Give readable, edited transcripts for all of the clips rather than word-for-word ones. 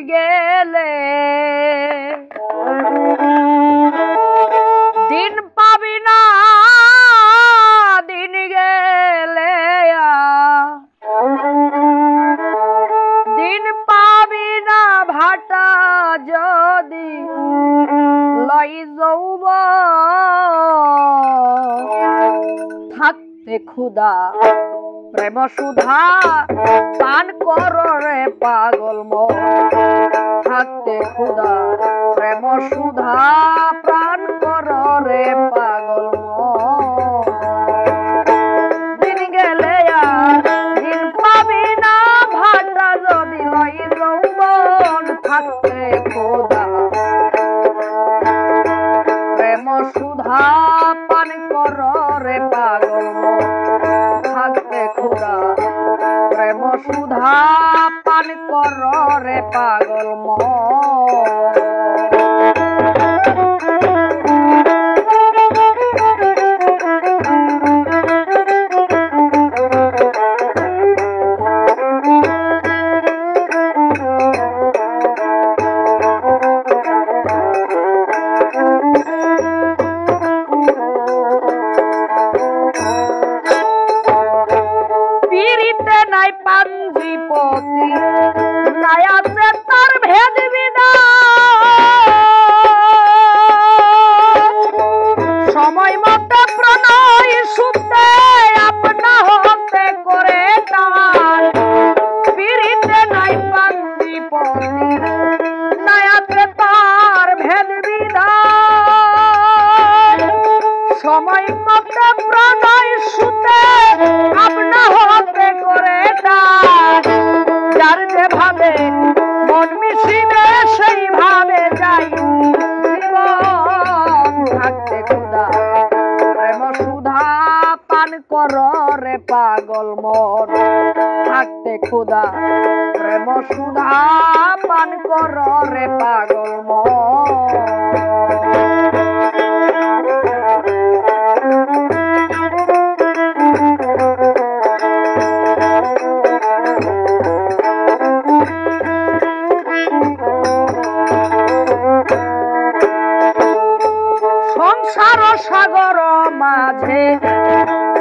গেলে দিন পাবি না, দিন গেলে দিন পাবি না ভাটা যদি লই যৌব থাকতে ক্ষুধা প্রেম সুধা পান কর রে পাগল মন থাকতে ক্ষুধা প্রেম সুধা পান কর রে পাগল মন দিন গেলে দিন পাবি না ভাটা যদি লই যৌবন থাকতে ক্ষুধা প্রেম সুধা পান কর রে পাগল মন থাকতে ক্ষুধা প্রেম সুধা পান কর রে পাগল মন নাই পাঞ্জিপতি নাই আছে তার ভেদ বিধান সময় মতো প্রণয় শুনতে আপনা হতে করে টান পিরিতে নাই পাঞ্জিপতি নাই আছে তার ভেদ বিধান সময় মতো প্রণয় শুনতে আপনা হতে করে যার যে ভাবে মন মিশিবে সেই ভাবে যাই থাকতে ক্ষুধা প্রেম সুধা পান কর রে পাগল মন থাকতে ক্ষুধা প্রেম সুধা পান কর রে পাগল মন সংসার সাগর মাঝে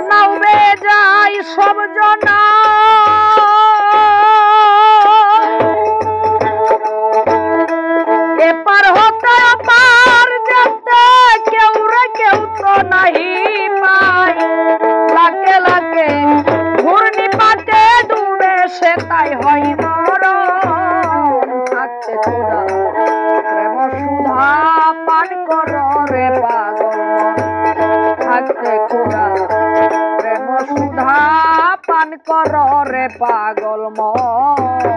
নাউবে যাই সব জনা এপার হতে পার যেতে কেউ রে কেউ তো নাহি পাই লাকে লাকে ঘূর্ণি পাতে ডুবে সে তাই হয় মরণ থাকতে ক্ষুধা প্রেম সুধা পান কর রে পাগল থাকতে ক্ষুধা প্রেম সুধা পান কর রে পাগল মন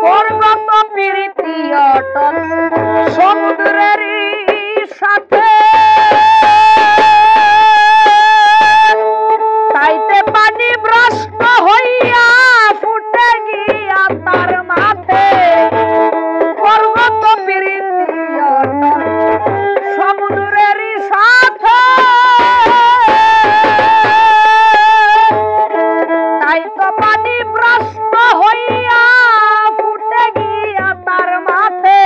পর্বত প্রীতি অটল সমুদ্রের সাথে তাইতে পানি ভ্রষ্ট হইয়া ফুটে গিয়া তার মাথে পর্বত প্রীতি অটল সমুদ্রের সাথে তাইতে পানি ভ্রষ্ট হইয়া ফুটে গিয়া তার মাথে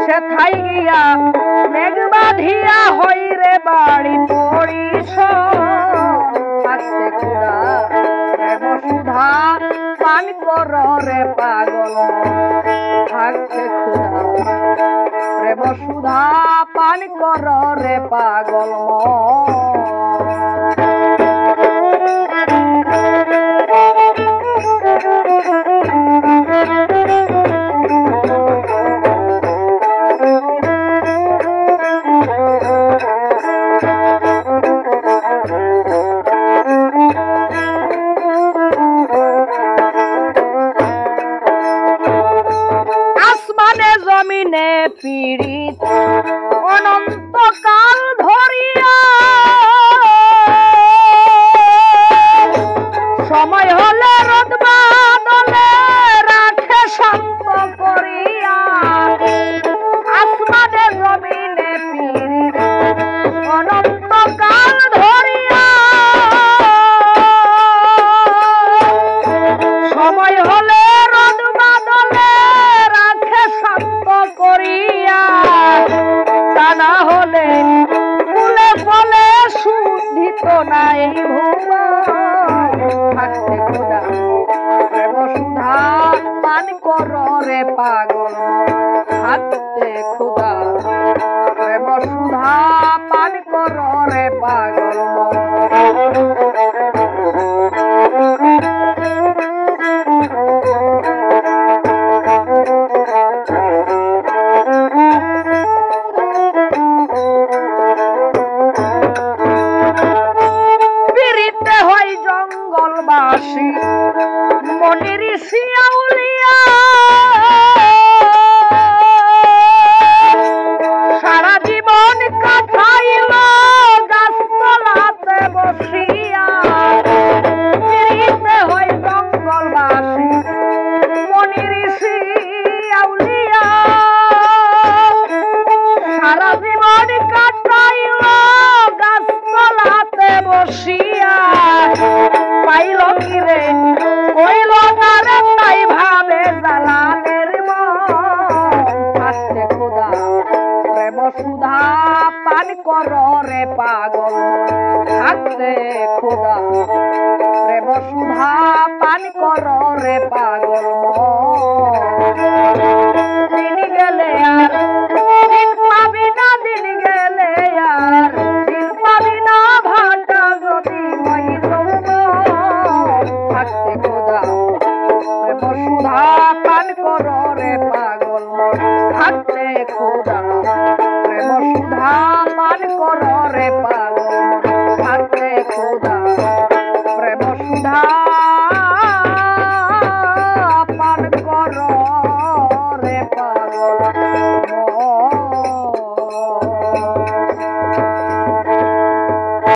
সে থাই গিয়া মেঘ বাঁধিয়া হই রে বাড়ি পড়িস থাকতে ক্ষুধা প্রেম সুধা পান কর রে পাগল থাকতে ক্ষুধা প্রেম সুধা পান কর রে পাগল আসমানে জমিনে পীড়িত অনন্তকাল ধরিয়া সময় হলে রোদ বাদলে রাখে শান্ত করিয়া আসমানে জমিনে পীর অনন্তকাল ধরিয়া সময় হলে রোদ বাদলে রাখে শান্ত করিয়া তা না হলে ফুলে ফলে শুদ্ধিত নাই ভুবন থাকতে খোদা প্রেম সুধা পান কর রে পাগল থাকতে খোদা প্রেম সুধা পান কর রে পাগল জঙ্গলবাসী মনি ঋষি আউলিয়া সারা জীবন কাটাইল গাছতলাতে বসিয়া ফিরিতে হয় জঙ্গলবাসী মনি ঋষি আউলিয়া সারা জীবন কাটাইল গাছতলাতে বসিয়া পাইল কি রে কইল না রে তাই ভাবে জালালের থাকতে খোদা প্রেম সুধা পান কর রে পাগল থাকতে খোদা প্রেম সুধা পান কর রে পাগল দিন গেলে আর দিন পাবি না দিন গেলে আর দিন পাবি না ভাটা যদি থাকতে খোদা প্রেম সুধা পান কর রে পাগল থাকতে খোদা প্রেম সুধা পান কর রে পাগল থাকতে খোদা প্রেম সুধা পান কর রে পাগল।